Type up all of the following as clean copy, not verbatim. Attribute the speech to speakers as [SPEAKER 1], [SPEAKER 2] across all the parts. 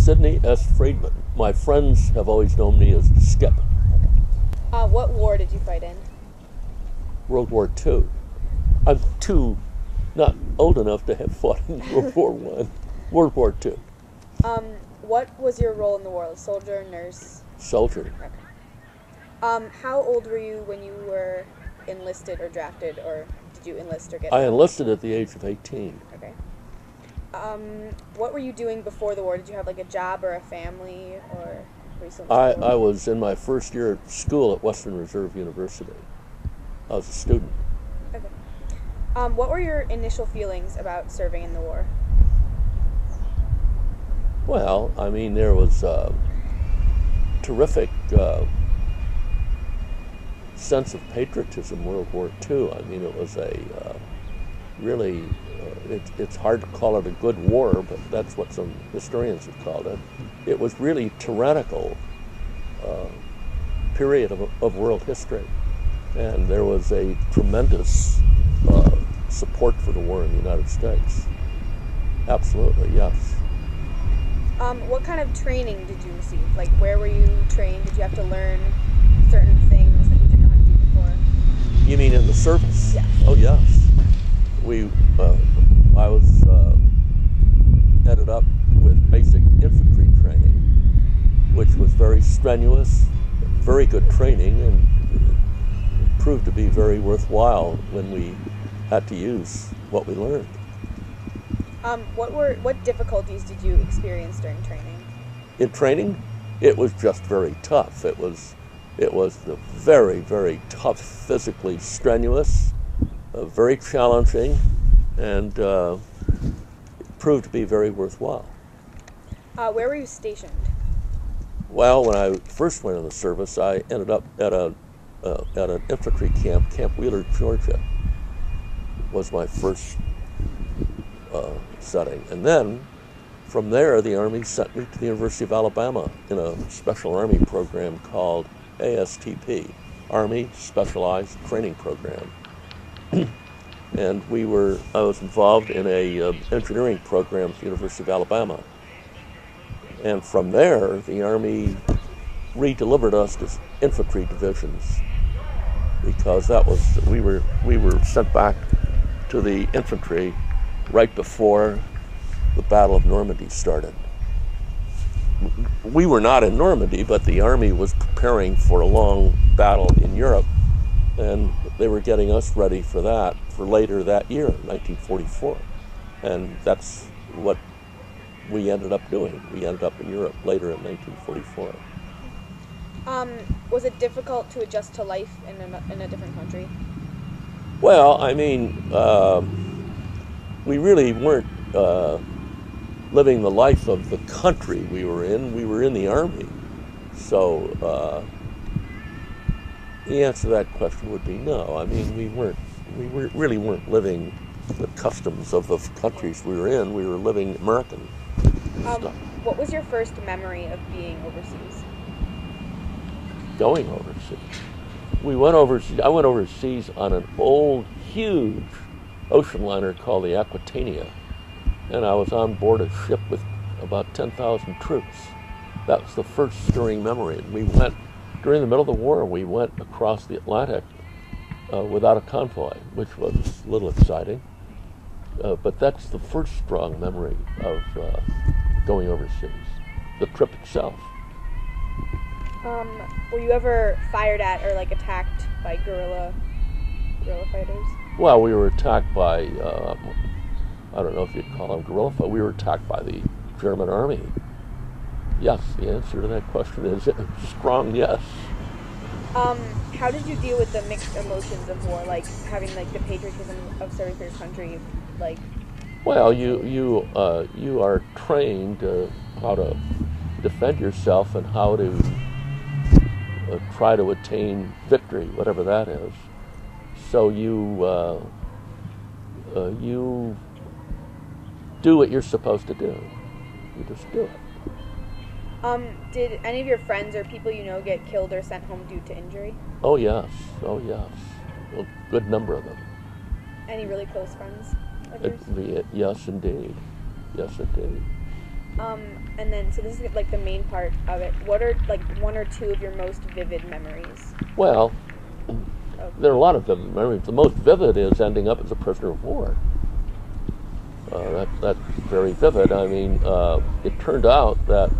[SPEAKER 1] Sidney S. Friedman. My friends have always known me as Skip.
[SPEAKER 2] What war did you fight in?
[SPEAKER 1] World War II. I'm not old enough to have fought in World War I. World War II.
[SPEAKER 2] What was your role in the war? Soldier, nurse?
[SPEAKER 1] Soldier.
[SPEAKER 2] Okay. How old were you when you were enlisted or drafted, or did you enlist or get?
[SPEAKER 1] I enlisted at the age of 18.
[SPEAKER 2] Okay. What were you doing before the war? Did you have like a job or a family, or were you still in school?
[SPEAKER 1] I was in my first year at school at Western Reserve University. I was a student.
[SPEAKER 2] Okay. What were your initial feelings about serving in the war?
[SPEAKER 1] Well, I mean, there was a terrific sense of patriotism in World War II. I mean, it was a really, it's hard to call it a good war, but that's what some historians have called it. It was really tyrannical period of world history. And there was a tremendous support for the war in the United States. Absolutely, yes.
[SPEAKER 2] What kind of training did you receive? Like, where were you trained? Did you have to learn certain things that you didn't know how to do before?
[SPEAKER 1] You mean in the service?
[SPEAKER 2] Yes.
[SPEAKER 1] Oh, yes. I was headed up with basic infantry training, which was very strenuous, very good training, and it proved to be very worthwhile when we had to use what we learned.
[SPEAKER 2] What difficulties did you experience during training?
[SPEAKER 1] In training, it was just very tough. It was the very, very tough, physically strenuous, very challenging, and it proved to be very worthwhile.
[SPEAKER 2] Where were you stationed?
[SPEAKER 1] Well, when I first went in the service, I ended up at an infantry camp, Camp Wheeler, Georgia. Was my first setting. And then, from there, the Army sent me to the University of Alabama in a special Army program called ASTP, Army Specialized Training Program. And I was involved in a engineering program at the University of Alabama. And from there, the Army redelivered us to infantry divisions, because we were sent back to the infantry right before the Battle of Normandy started. We were not in Normandy, but the Army was preparing for a long battle in Europe, and they were getting us ready for that for later that year, 1944. And that's what we ended up doing. We ended up in Europe later in 1944.
[SPEAKER 2] Was it difficult to adjust to life in a different country?
[SPEAKER 1] Well, I mean, we really weren't living the life of the country we were in. We were in the Army. So the answer to that question would be no. I mean, we really weren't living the customs of the countries we were in. We were living American stuff.
[SPEAKER 2] What was your first memory of being overseas?
[SPEAKER 1] Going overseas. I went overseas on an old, huge ocean liner called the Aquitania, and I was on board a ship with about 10,000 troops. That was the first stirring memory. We went, during the middle of the war, we went across the Atlantic without a convoy, which was a little exciting. But that's the first strong memory of going overseas, the trip itself.
[SPEAKER 2] Were you ever fired at or like attacked by guerrilla fighters?
[SPEAKER 1] Well, we were attacked by, I don't know if you'd call them guerrilla fighters, we were attacked by the German army. Yes, the answer to that question is a strong yes.
[SPEAKER 2] How did you deal with the mixed emotions of war, like having like the patriotism of serving for your country, like?
[SPEAKER 1] Well, you are trained how to defend yourself and how to try to attain victory, whatever that is. So you do what you're supposed to do. You just do it.
[SPEAKER 2] Did any of your friends or people you know get killed or sent home due to injury?
[SPEAKER 1] Oh yes, a good number of them.
[SPEAKER 2] Any really close friends of yours?
[SPEAKER 1] Yes, indeed. Yes, indeed.
[SPEAKER 2] And then, so this is like the main part of it. What are like one or two of your most vivid memories?
[SPEAKER 1] Well, there are a lot of vivid memories. The most vivid is ending up as a prisoner of war. That's very vivid. I mean, it turned out that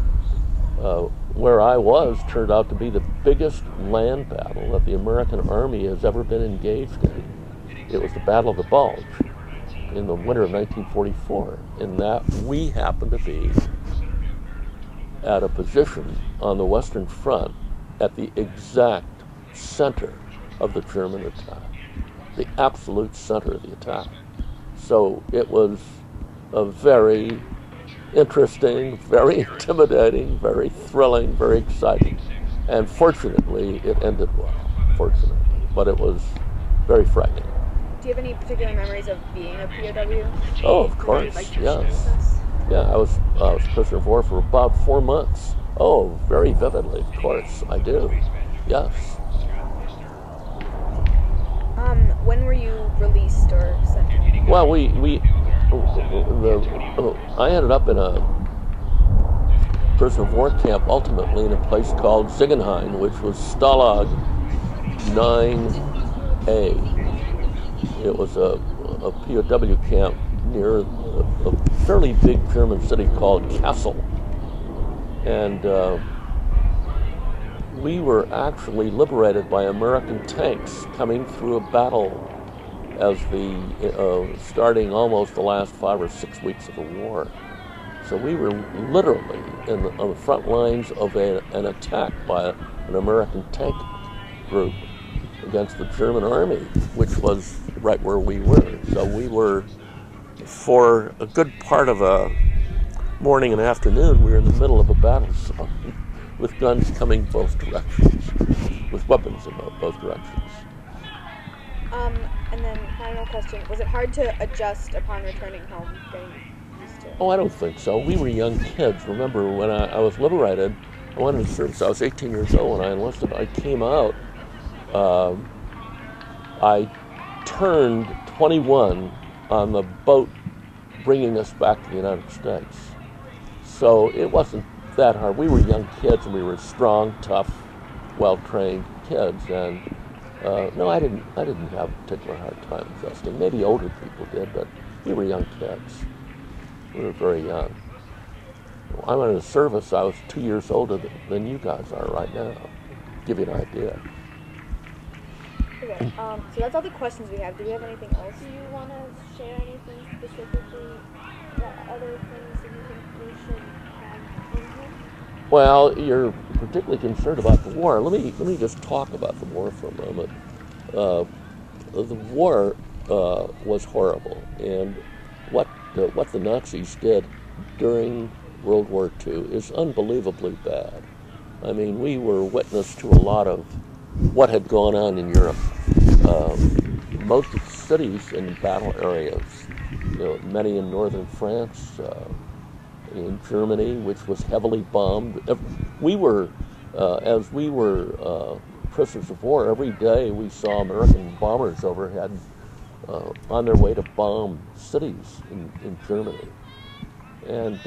[SPEAKER 1] where I was turned out to be the biggest land battle that the American Army has ever been engaged in. It was the Battle of the Bulge in the winter of 1944, in that we happened to be at a position on the Western Front at the exact center of the German attack, the absolute center of the attack. So it was a very interesting, very intimidating, very thrilling, very exciting. And fortunately, it ended well, fortunately. But it was very frightening.
[SPEAKER 2] Do you have any particular memories of being a POW?
[SPEAKER 1] Oh, of course, yes. Yeah, I was prisoner of war for about 4 months. Oh, very vividly, of course, I do. Yes.
[SPEAKER 2] When were you released or sent home?
[SPEAKER 1] Well, I ended up in a prisoner of war camp, ultimately in a place called Ziegenhain, which was Stalag 9A. It was a POW camp near a fairly big German city called Kassel. And we were actually liberated by American tanks coming through a battle as starting almost the last 5 or 6 weeks of the war. So we were literally on the front lines of an attack by an American tank group against the German army, which was right where we were. So we were, for a good part of a morning and afternoon, we were in the middle of a battle zone with guns coming both directions, with weapons in both directions.
[SPEAKER 2] And then final question, was it hard to adjust upon returning home, getting used to it?
[SPEAKER 1] Oh, I don't think so. We were young kids. Remember, when I was liberated, I went into service. I was 18 years old when I enlisted. I came out. I turned 21 on the boat bringing us back to the United States. So it wasn't that hard. We were young kids, and we were strong, tough, well-trained kids. And no, I didn't have a particular hard time adjusting. Maybe older people did, but we were young kids. We were very young. I went into service. I was 2 years older than you guys are right now. Give you an idea.
[SPEAKER 2] Okay, so that's all the questions we have. Do we have anything else?
[SPEAKER 3] Do you want to share anything specifically, other things that you think we should have in here?
[SPEAKER 1] Well, you're particularly concerned about the war. Let me just talk about the war for a moment. The war was horrible, and what the Nazis did during World War II is unbelievably bad. I mean, we were witness to a lot of what had gone on in Europe. Most of the cities in battle areas, many in northern France, in Germany, which was heavily bombed. We were, as we were prisoners of war, every day we saw American bombers overhead on their way to bomb cities in Germany. And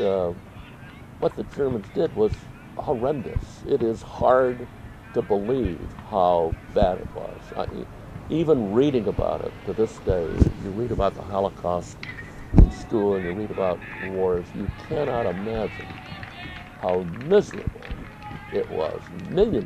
[SPEAKER 1] what the Germans did was horrendous. It is hard to believe how bad it was. Even reading about it to this day, you read about the Holocaust in school and you read about wars, you cannot imagine how miserable it was. Millions